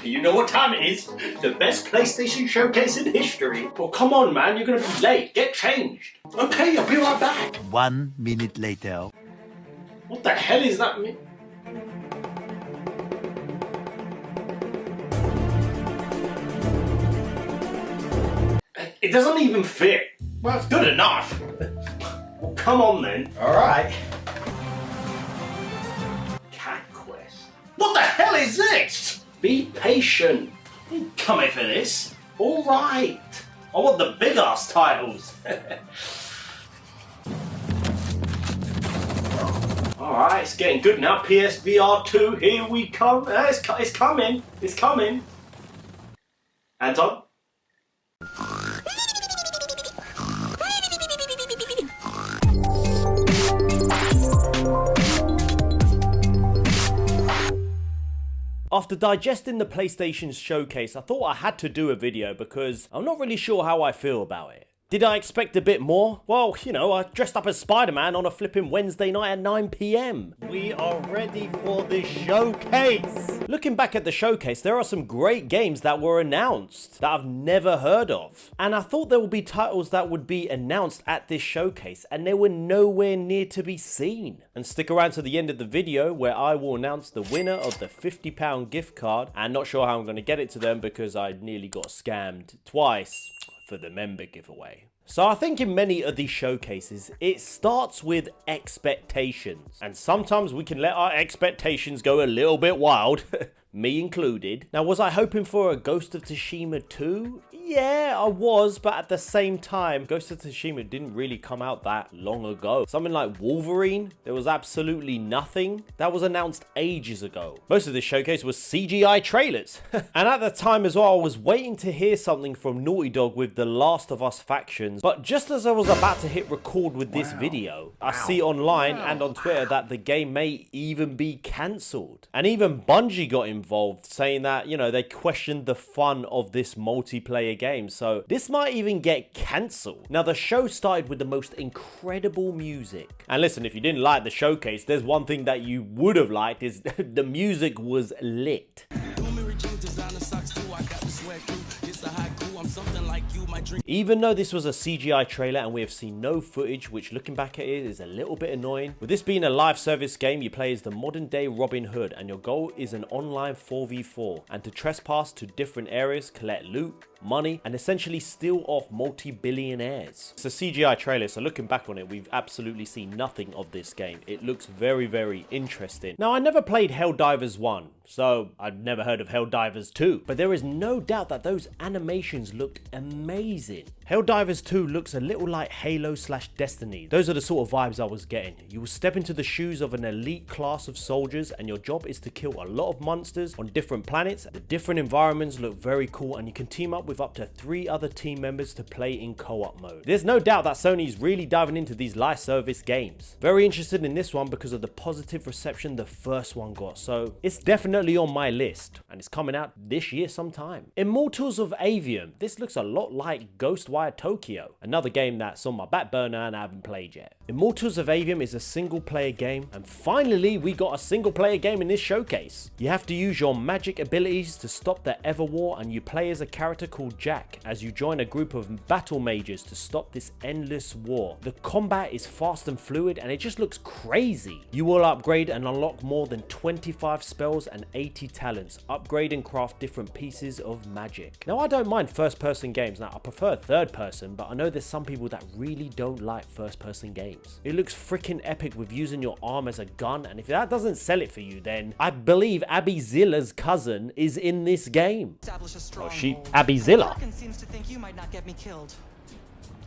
You know what time it is? The best PlayStation showcase in history. Well, come on, man. You're gonna be late. Get changed. Okay, I'll be right back. 1 minute later. What the hell is that? It doesn't even fit. Well, it's good enough. Well, come on then. All right. Cat Quest. What the hell is this? Be patient. I'm coming for this. All right. I want the big ass titles. All right, it's getting good now. PSVR 2, here we come. It's coming. It's coming. Anton. After digesting the PlayStation's showcase, I thought I had to do a video because I'm not really sure how I feel about it. Did I expect a bit more? Well, you know, I dressed up as Spider-Man on a flipping Wednesday night at 9 PM. We are ready for this showcase. Looking back at the showcase, there are some great games that were announced that I've never heard of. And I thought there would be titles that would be announced at this showcase, and they were nowhere near to be seen. And stick around to the end of the video where I will announce the winner of the £50 gift card. And not sure how I'm going to get it to them because I nearly got scammed twice for the member giveaway. So I think in many of these showcases, it starts with expectations. And sometimes we can let our expectations go a little bit wild, me included. Now, was I hoping for a Ghost of Tsushima 2? Yeah, I was, but at the same time, Ghost of Tsushima didn't really come out that long ago. Something like Wolverine, there was absolutely nothing. That was announced ages ago. Most of this showcase was CGI trailers. And at the time as well, I was waiting to hear something from Naughty Dog with The Last of Us factions. But just as I was about to hit record with this video, I see online and on Twitter that the game may even be cancelled. And even Bungie got involved, saying that, you know, they questioned the fun of this multiplayer game, so this might even get cancelled. Now, the show started with the most incredible music. And listen, if you didn't like the showcase, there's one thing that you would have liked is the music was lit. Even though this was a CGI trailer and we have seen no footage, which looking back at it is a little bit annoying. With this being a live service game, you play as the modern day Robin Hood and your goal is an online 4v4 and to trespass to different areas, collect loot, money, and essentially steal off multi-billionaires. It's a CGI trailer, so looking back on it, we've absolutely seen nothing of this game. It looks very, very interesting. Now, I never played Helldivers 1, so I've never heard of Helldivers 2, but there is no doubt that those animations looked amazing. Helldivers 2 looks a little like Halo/Destiny. Those are the sort of vibes I was getting. You will step into the shoes of an elite class of soldiers and your job is to kill a lot of monsters on different planets. The different environments look very cool and you can team up with up to 3 other team members to play in co-op mode. There's no doubt that Sony's really diving into these live service games. Very interested in this one because of the positive reception the first one got, so it's definitely on my list and it's coming out this year sometime. Immortals of Avium. This looks a lot like Ghostwire Tokyo, another game that's on my back burner and I haven't played yet. Immortals of Avium is a single player game, and finally we got a single player game in this showcase. You have to use your magic abilities to stop the Ever War, and you play as a character called Jack as you join a group of battle mages to stop this endless war. The combat is fast and fluid and it just looks crazy. You will upgrade and unlock more than 25 spells and 80 talents, upgrade and craft different pieces of magic. Now, I don't mind first person games. Now, I prefer third person, but I know there's some people that really don't like first person games. It looks freaking epic with using your arm as a gun, and if that doesn't sell it for you, then I believe Abby Zilla's cousin is in this game. Oh, Abby Zilla.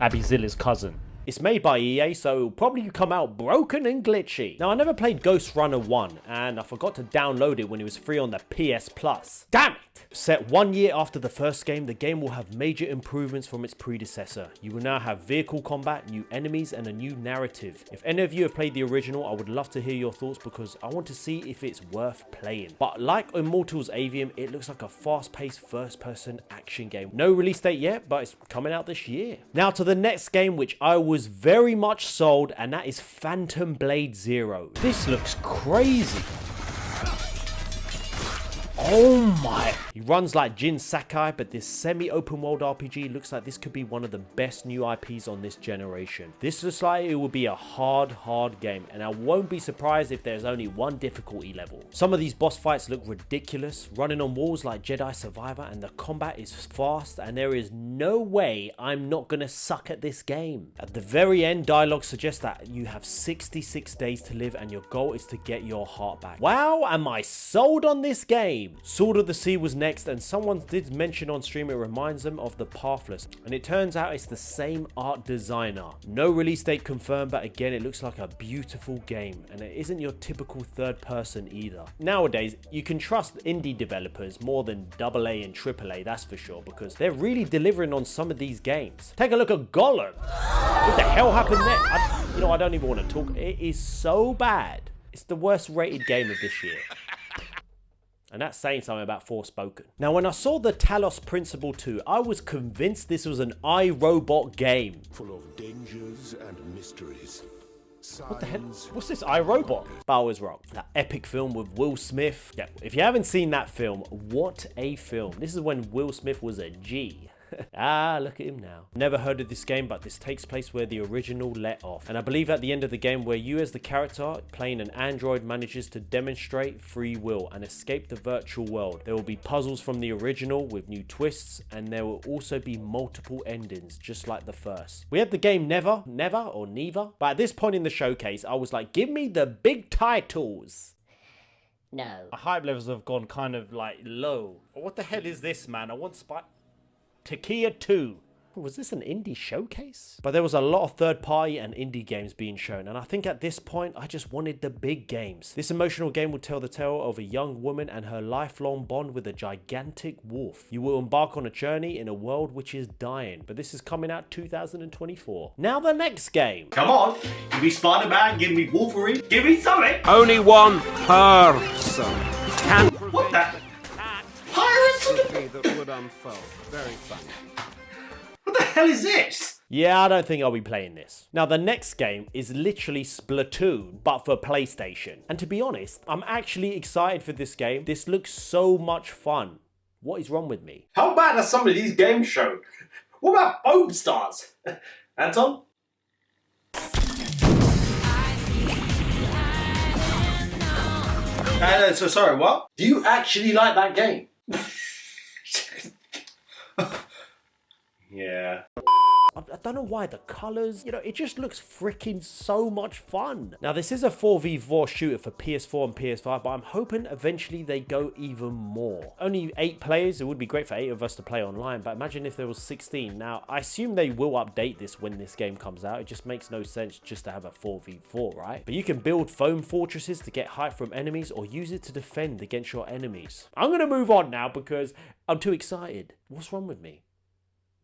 Abby Zilla's cousin. It's made by EA, so it'll probably come out broken and glitchy. Now, I never played Ghost Runner 1, and I forgot to download it when it was free on the PS Plus. Damn it! Set 1 year after the first game, the game will have major improvements from its predecessor. You will now have vehicle combat, new enemies, and a new narrative. If any of you have played the original, I would love to hear your thoughts because I want to see if it's worth playing. But like Immortals Avium, it looks like a fast-paced first-person action game. No release date yet, but it's coming out this year. Now to the next game, which I was very much sold, and that is Phantom Blade Zero. This looks crazy. Oh my. He runs like Jin Sakai, but this semi-open world RPG looks like this could be one of the best new IPs on this generation. This looks like it will be a hard game, and I won't be surprised if there's only one difficulty level. Some of these boss fights look ridiculous, running on walls like Jedi Survivor, and the combat is fast, and there is no way I'm not gonna suck at this game. At the very end, dialogue suggests that you have 66 days to live, and your goal is to get your heart back. Wow, am I sold on this game? Sword of the Sea was next, and someone did mention on stream it reminds them of The Pathless, and it turns out it's the same art designer. No release date confirmed, but again it looks like a beautiful game, and it isn't your typical third person either. Nowadays you can trust indie developers more than AA and AAA, that's for sure, because they're really delivering on some of these games. Take a look at Gollum. What the hell happened there? I don't even want to talk. It is so bad. It's the worst rated game of this year. And that's saying something about Forspoken. Now, when I saw the Talos Principle 2, I was convinced this was an iRobot game. Full of dangers and mysteries. What the hell? What's this iRobot? But I was wrong. That epic film with Will Smith. Yeah, if you haven't seen that film, what a film. This is when Will Smith was a G. Ah, look at him now. Never heard of this game, but this takes place where the original let off. And I believe at the end of the game, where you as the character playing an android manages to demonstrate free will and escape the virtual world. There will be puzzles from the original with new twists, and there will also be multiple endings, just like the first. We had the game Never, or Neither. But at this point in the showcase, I was like, give me the big titles. No. My hype levels have gone kind of like low. What the hell is this, man? I want Takia 2. Was this an indie showcase? But there was a lot of third party and indie games being shown, and I think at this point I just wanted the big games. This emotional game will tell the tale of a young woman and her lifelong bond with a gigantic wolf. You will embark on a journey in a world which is dying, but this is coming out 2024. Now the next game. Come on, give me Spider-Man, give me Wolverine, give me something. Only one person can What the? Pirates? that would unfold. Very funny. What the hell is this? Yeah, I don't think I'll be playing this. Now, the next game is literally Splatoon, but for PlayStation. And to be honest, I'm actually excited for this game. This looks so much fun. What is wrong with me? How bad are some of these games shown? What about Foam Stars? Anton? So sorry, what? Do you actually like that game? Yeah. I don't know why, the colors, it just looks freaking so much fun. Now, this is a 4v4 shooter for PS4 and PS5, but I'm hoping eventually they go even more. Only 8 players, it would be great for 8 of us to play online, but imagine if there was 16. Now, I assume they will update this when this game comes out. It just makes no sense just to have a 4v4, right? But you can build foam fortresses to get height from enemies or use it to defend against your enemies. I'm gonna move on now because I'm too excited. What's wrong with me?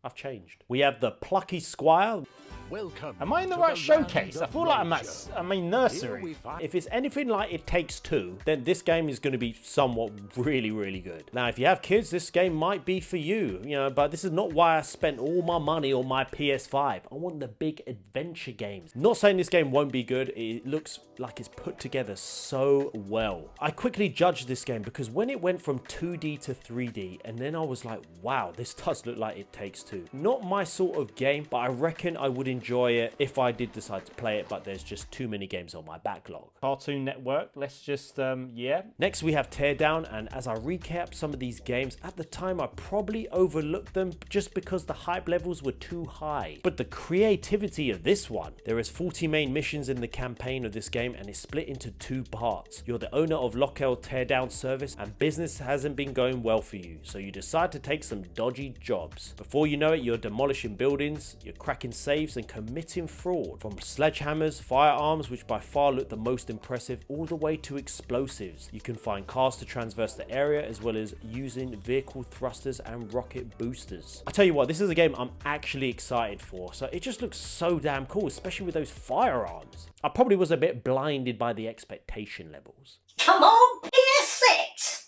I've changed. We have the Plucky Squire. Welcome. Am I in the right showcase? I feel like I'm at nursery. If it's anything like It Takes Two, then this game is going to be somewhat really good. Now, if you have kids, this game might be for you, but this is not why I spent all my money on my PS5. I want the big adventure games. Not saying this game won't be good. It looks like it's put together so well. I quickly judged this game because when it went from 2D to 3D, and then I was like, wow, this does look like It Takes Two. Not my sort of game, but I reckon I would enjoy it if I did decide to play it, but there's just too many games on my backlog. Cartoon Network, let's just, yeah. Next we have Teardown, and as I recap some of these games, at the time I probably overlooked them just because the hype levels were too high. But the creativity of this one, there is 40 main missions in the campaign of this game, and it's split into 2 parts. You're the owner of Lockel Teardown Service, and business hasn't been going well for you, so you decide to take some dodgy jobs. Before you know it, you're demolishing buildings, you're cracking safes, and committing fraud. From sledgehammers, firearms, which by far look the most impressive, all the way to explosives. You can find cars to traverse the area, as well as using vehicle thrusters and rocket boosters. I tell you what, this is a game I'm actually excited for, so it just looks so damn cool, especially with those firearms. I probably was a bit blinded by the expectation levels. Come on, PS6!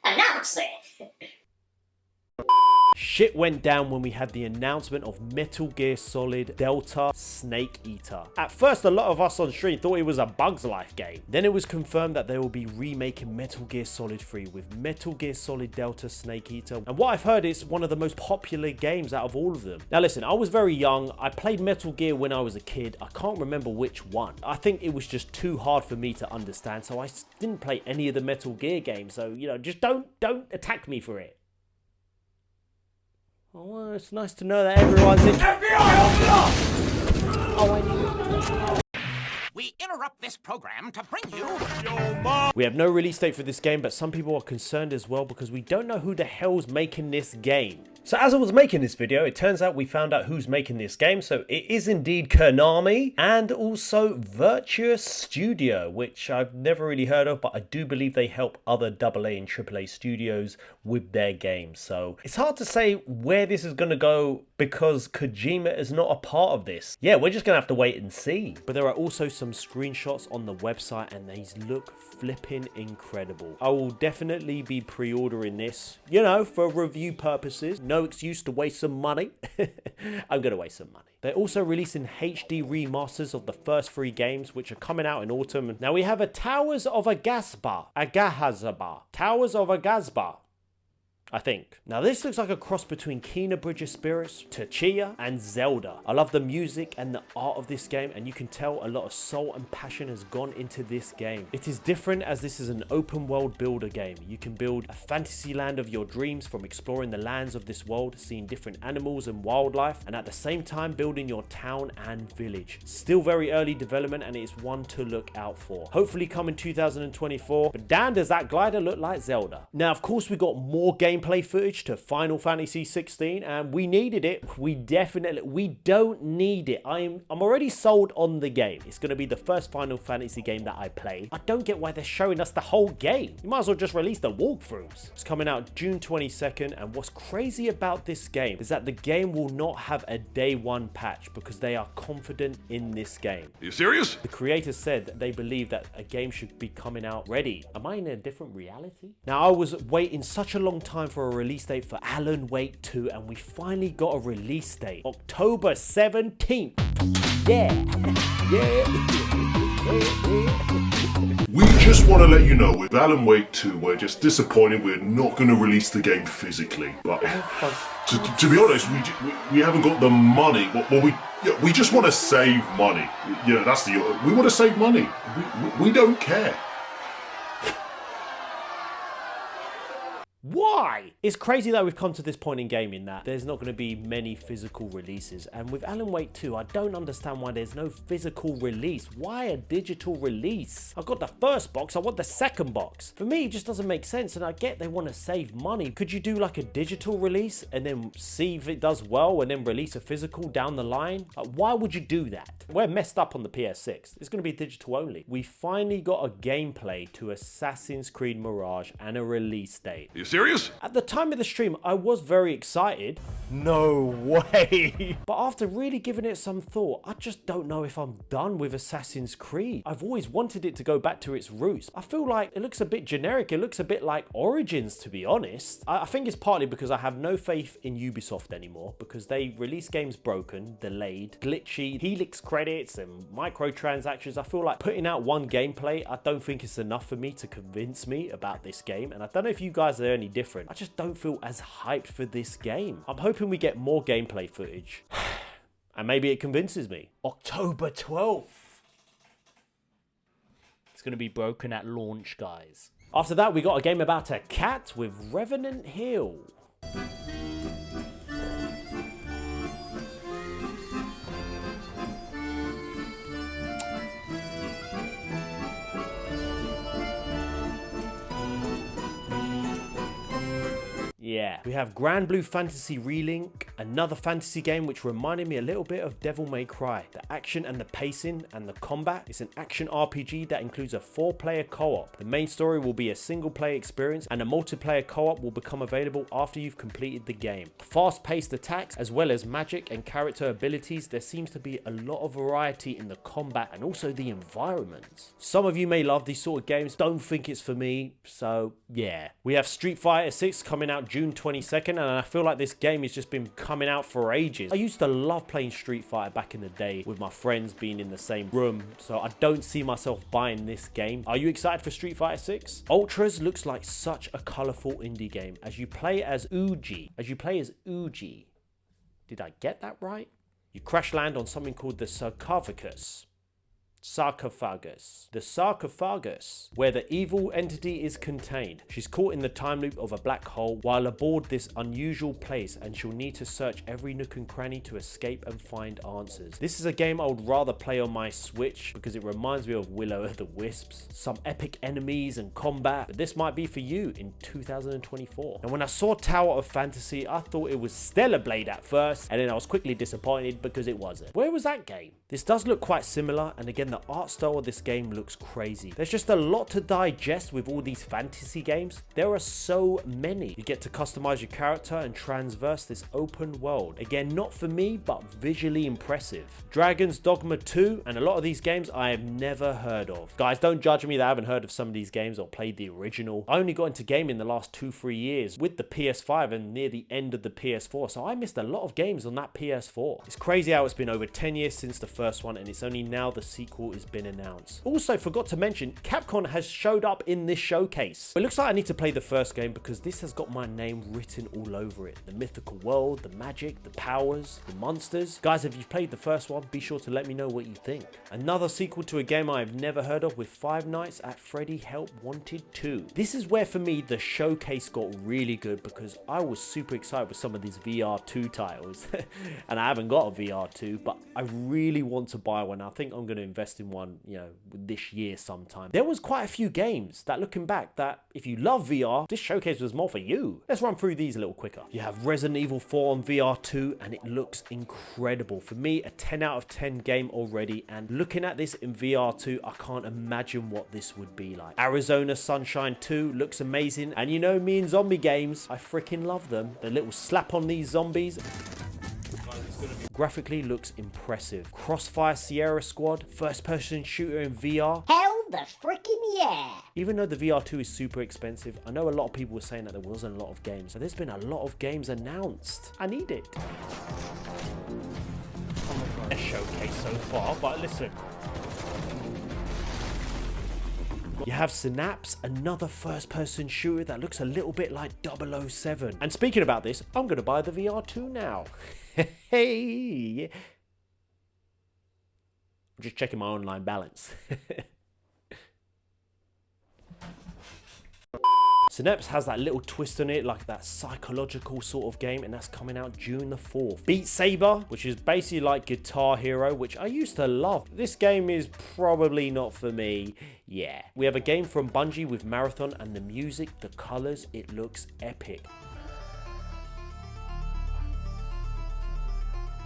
Announce it! shit went down when we had the announcement of Metal Gear Solid Delta Snake Eater. At first, a lot of us on stream thought it was a Bugs Life game. Then it was confirmed that they will be remaking Metal Gear Solid 3 with Metal Gear Solid Delta Snake Eater. And what I've heard is one of the most popular games out of all of them. Now listen, I was very young. I played Metal Gear when I was a kid. I can't remember which one. I think it was just too hard for me to understand, so I didn't play any of the Metal Gear games. So, you know, just don't attack me for it. Oh, well, it's nice to know that everyone's in. FBI, open up! Oh, I knew. We interrupt this program to bring you... We have no release date for this game, but some people are concerned as well because we don't know who the hell's making this game. So as I was making this video, it turns out we found out who's making this game. So it is indeed Konami and also Virtuous Studio, which I've never really heard of, but I do believe they help other AA and AAA studios with their games. So it's hard to say where this is going to go because Kojima is not a part of this. Yeah, we're just going to have to wait and see. But there are also some screenshots on the website and these look flipping incredible. I will definitely be pre-ordering this, you know, for review purposes. No excuse to waste some money. I'm going to waste some money. They're also releasing HD remasters of the first 3 games, which are coming out in autumn. Now we have a Towers of Agazba. Towers of Agazba, I think. Now this looks like a cross between Kena Bridge of Spirits, Tchia, and Zelda. I love the music and the art of this game, and you can tell a lot of soul and passion has gone into this game. It is different as this is an open world builder game. You can build a fantasy land of your dreams from exploring the lands of this world, seeing different animals and wildlife, and at the same time building your town and village. Still very early development, and it is one to look out for. Hopefully come in 2024, but damn does that glider look like Zelda. Now of course we got more gameplay footage to Final Fantasy 16 and we needed it. We don't need it. I'm already sold on the game. It's going to be the first Final Fantasy game that I play. I don't get why they're showing us the whole game. You might as well just release the walkthroughs. It's coming out June 22nd, and what's crazy about this game is that the game will not have a day 1 patch because they are confident in this game. Are you serious? The creators said that they believe that a game should be coming out ready. Am I in a different reality? Now I was waiting such a long time for a release date for Alan Wake 2, and we finally got a release date, October 17th. Yeah. We just want to let you know with Alan Wake 2, we're just disappointed we're not going to release the game physically. But to be honest, we haven't got the money. We just want to save money. You know, we want to save money. We don't care. Why? It's crazy that we've come to this point in gaming that there's not going to be many physical releases. And with Alan Wake 2, I don't understand why there's no physical release. Why a digital release? I've got the first box, I want the second box. For me, it just doesn't make sense, and I get they want to save money. Could you do like a digital release and then see if it does well and then release a physical down the line? Why would you do that? We're messed up on the PS6. It's going to be digital only. We finally got a gameplay to Assassin's Creed Mirage and a release date. Are you serious? At the time of the stream, I was very excited. No way. But after really giving it some thought, I just don't know if I'm done with Assassin's Creed. I've always wanted it to go back to its roots. I feel like it looks a bit generic. It looks a bit like Origins, to be honest. I think it's partly because I have no faith in Ubisoft anymore, because they release games broken, delayed, glitchy, Helix credits and microtransactions. I feel like putting out one gameplay, I don't think it's enough for me to convince me about this game. And I don't know if you guys are any different. I just don't feel as hyped for this game. I'm hoping we get more gameplay footage and maybe it convinces me. October 12th. It's going to be broken at launch, guys. After that, we got a game about a cat with Revenant Hill. Yeah, we have Grand Blue Fantasy Relink, another fantasy game which reminded me a little bit of Devil May Cry. The action and the pacing and the combat. It's an action RPG that includes a 4-player co-op. The main story will be a single-player experience, and a multiplayer co-op will become available after you've completed the game. Fast-paced attacks as well as magic and character abilities. There seems to be a lot of variety in the combat and also the environments. Some of you may love these sort of games, don't think it's for me, so yeah. We have Street Fighter 6 coming out June June 22nd, and I feel like this game has just been coming out for ages. I used to love playing Street Fighter back in the day with my friends being in the same room, so I don't see myself buying this game. Are you excited for Street Fighter 6? Ultras looks like such a colourful indie game as you play as Uji. Did I get that right? You crash land on something called the sarcophagus, where the evil entity is contained. She's caught in the time loop of a black hole while aboard this unusual place, and she'll need to search every nook and cranny to escape and find answers. This is a game I would rather play on my Switch because it reminds me of Willow of the Wisps, some epic enemies and combat, but this might be for you in 2024. And when I saw Tower of Fantasy, I thought it was Stellar Blade at first, and then I was quickly disappointed because it wasn't. Where was that game? This does look quite similar, and again, the art style of this game looks crazy. There's just a lot to digest with all these fantasy games. There are so many. You get to customize your character and transverse this open world. Again, not for me, but visually impressive. Dragon's Dogma 2, and a lot of these games I have never heard of. Guys, don't judge me that I haven't heard of some of these games or played the original. I only got into gaming the last 2-3 years with the PS5 and near the end of the PS4, so I missed a lot of games on that PS4. It's crazy how it's been over 10 years since the first one, and it's only now the sequel has been announced. Also, forgot to mention, Capcom has showed up in this showcase. It looks like I need to play the first game because this has got my name written all over it. The mythical world, the magic, the powers, the monsters. Guys, if you've played the first one, be sure to let me know what you think. Another sequel to a game I've never heard of with Five Nights at Freddy Help Wanted 2. This is where for me the showcase got really good because I was super excited with some of these VR2 titles. And I haven't got a VR2, but I really want to buy one. I think I'm going to invest in one, you know, this year sometime. There was quite a few games that, looking back, that if you love VR, this showcase was more for you. Let's run through these a little quicker. You have Resident Evil 4 on VR2, and it looks incredible. For me, a 10 out of 10 game already, and looking at this in VR2, I can't imagine what this would be like. Arizona Sunshine 2 looks amazing, and you know me in zombie games, I freaking love them. The little slap on these zombies graphically looks impressive. Crossfire Sierra Squad, first person shooter in VR. Hell the frickin' yeah! Even though the VR2 is super expensive, I know a lot of people were saying that there wasn't a lot of games, but there's been a lot of games announced. I need it. A showcase so far, but listen. You have Synapse, another first-person shooter that looks a little bit like 007. And speaking about this, I'm going to buy the VR2 now. Hey! I'm just checking my online balance. Synapse has that little twist on it, like that psychological sort of game, and that's coming out June the 4th. Beat Saber, which is basically like Guitar Hero, which I used to love. This game is probably not for me. Yeah. We have a game from Bungie with Marathon, and the music, the colors, it looks epic.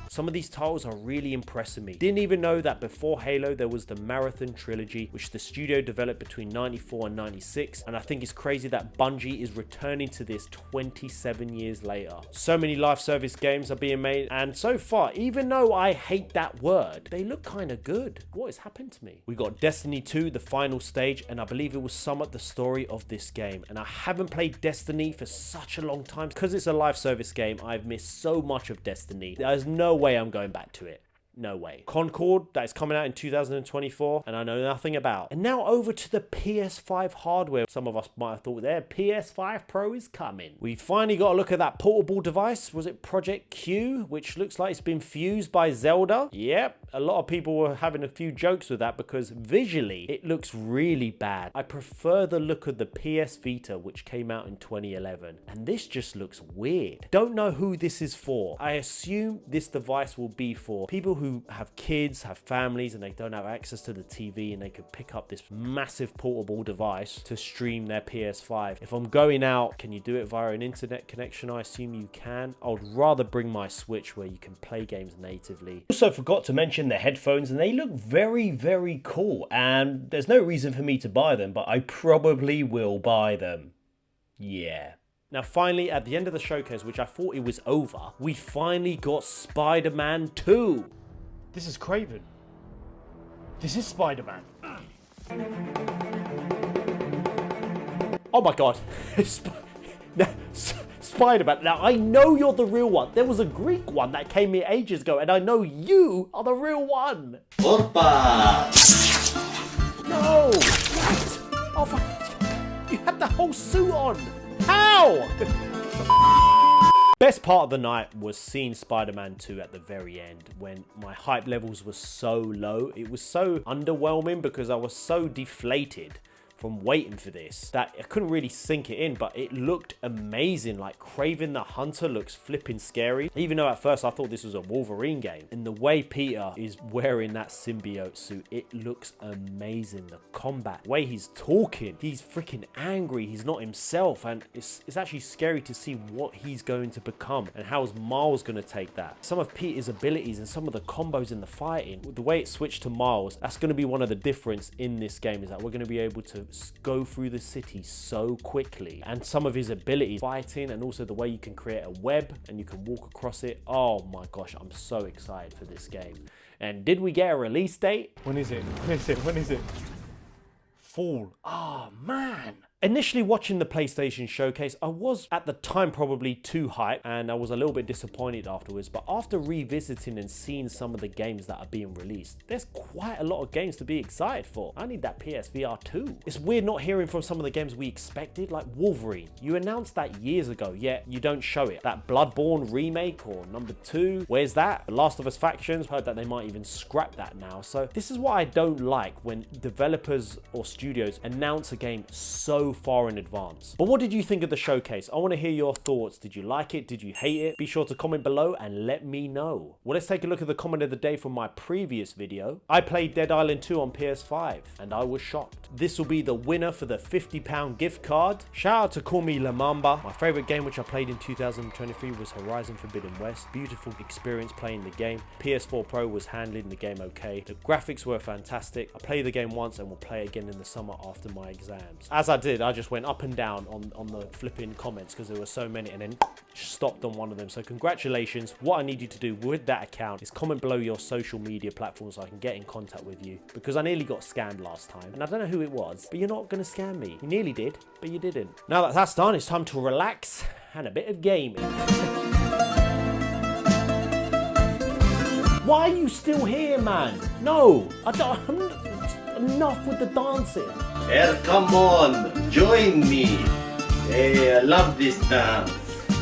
Some of these titles are really impressing me. Didn't even know that before Halo there was the Marathon trilogy, which the studio developed between 94 and 96, and I think it's crazy that Bungie is returning to this 27 years later. So many live service games are being made, and so far, even though I hate that word, they look kind of good. What has happened to me? We got Destiny 2, the final stage, and I believe it will sum up the story of this game. And I haven't played Destiny for such a long time. Because it's a live service game, I've missed so much of Destiny. There's no way I'm going back to it. No way. Concord, that is coming out in 2024, and I know nothing about. And now over to the PS5 hardware. Some of us might have thought their PS5 Pro is coming. We finally got a look at that portable device. Was it Project Q, which looks like it's been fused by Zelda? Yep, a lot of people were having a few jokes with that because visually it looks really bad. I prefer the look of the PS Vita, which came out in 2011, and this just looks weird. Don't know who this is for. I assume this device will be for people who have kids, have families, and they don't have access to the TV, and they could pick up this massive portable device to stream their PS5. If I'm going out, can you do it via an internet connection? I assume you can. I would rather bring my Switch where you can play games natively. Also forgot to mention the headphones, and they look very, very cool, and there's no reason for me to buy them, but I probably will buy them. Yeah. Now finally, at the end of the showcase, which I thought it was over, we finally got Spider-Man 2. This is Kraven. This is Spider-Man. Oh my god. Spider-Man. Now, I know you're the real one. There was a Greek one that came here ages ago, and I know you are the real one. Opa! No! What? Oh, fuck. You had the whole suit on. How? Best part of the night was seeing Spider-Man 2 at the very end when my hype levels were so low. It was so underwhelming because I was so deflated from waiting for this that I couldn't really sink it in, but it looked amazing. Like Kraven the Hunter looks flipping scary, even though at first I thought this was a Wolverine game. And the way Peter is wearing that symbiote suit, it looks amazing. The combat, the way he's talking, he's freaking angry, he's not himself, and it's actually scary to see what he's going to become and how is Miles going to take that. Some of Peter's abilities and some of the combos in the fighting, the way it switched to Miles, that's going to be one of the difference in this game, is that we're going to be able to go through the city so quickly, and some of his abilities fighting, and also the way you can create a web and you can walk across it. Oh my gosh, I'm so excited for this game. And did we get a release date? When is it? When is it? Fall. Oh man. Initially watching the PlayStation showcase, I was at the time probably too hyped, and I was a little bit disappointed afterwards, but after revisiting and seeing some of the games that are being released, there's quite a lot of games to be excited for. I need that PSVR 2. It's weird not hearing from some of the games we expected, like Wolverine. You announced that years ago, yet you don't show it. That Bloodborne remake or number 2, where's that? The Last of Us Factions, heard that they might even scrap that now. So this is what I don't like, when developers or studios announce a game so far in advance. But what did you think of the showcase? I want to hear your thoughts. Did you like it? Did you hate it? Be sure to comment below and let me know. Well, let's take a look at the comment of the day from my previous video. I played Dead Island 2 on PS5 and I was shocked. This will be the winner for the £50 gift card. Shout out to Call Me La Mamba. My favorite game which I played in 2023 was Horizon Forbidden West. Beautiful experience playing the game. PS4 Pro was handling the game okay. The graphics were fantastic. I played the game once and will play again in the summer after my exams. As I did, I just went up and down on the flipping comments because there were so many, and then stopped on one of them. So congratulations. What I need you to do with that account is comment below your social media platforms so I can get in contact with you, because I nearly got scammed last time and I don't know who it was, but you're not going to scam me. You nearly did, but you didn't. Now that that's done, it's time to relax and a bit of gaming. Why are you still here, man? No, I don't. Enough with the dancing. Here, come on, join me. Hey, I love this dance.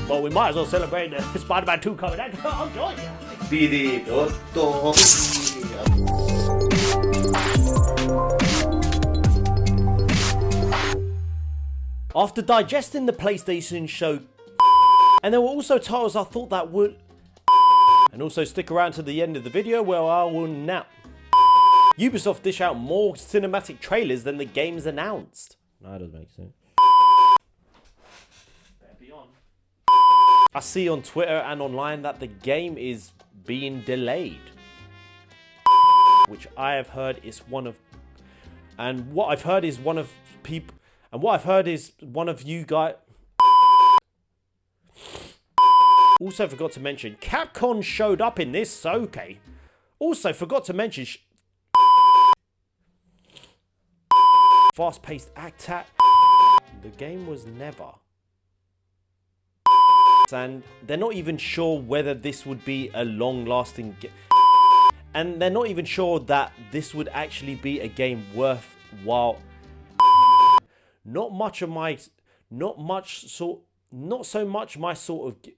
Well, we might as well celebrate the Spider-Man 2 coming out. I'll join you. Spiritotto. After digesting the PlayStation show, and there were also titles I thought that would, and also stick around to the end of the video where I will now. Ubisoft dish out more cinematic trailers than the games announced. No, that doesn't make sense. Better be on. I see on Twitter and online that the game is being delayed, which I have heard is one of, and what I've heard is one of people, and what I've heard is one of you guys. Also forgot to mention, Capcom showed up in this, so okay. Also forgot to mention, fast-paced attack. The game was never. And they're not even sure whether this would be a long-lasting and they're not even sure that this would actually be a game worthwhile. Not so much my sort of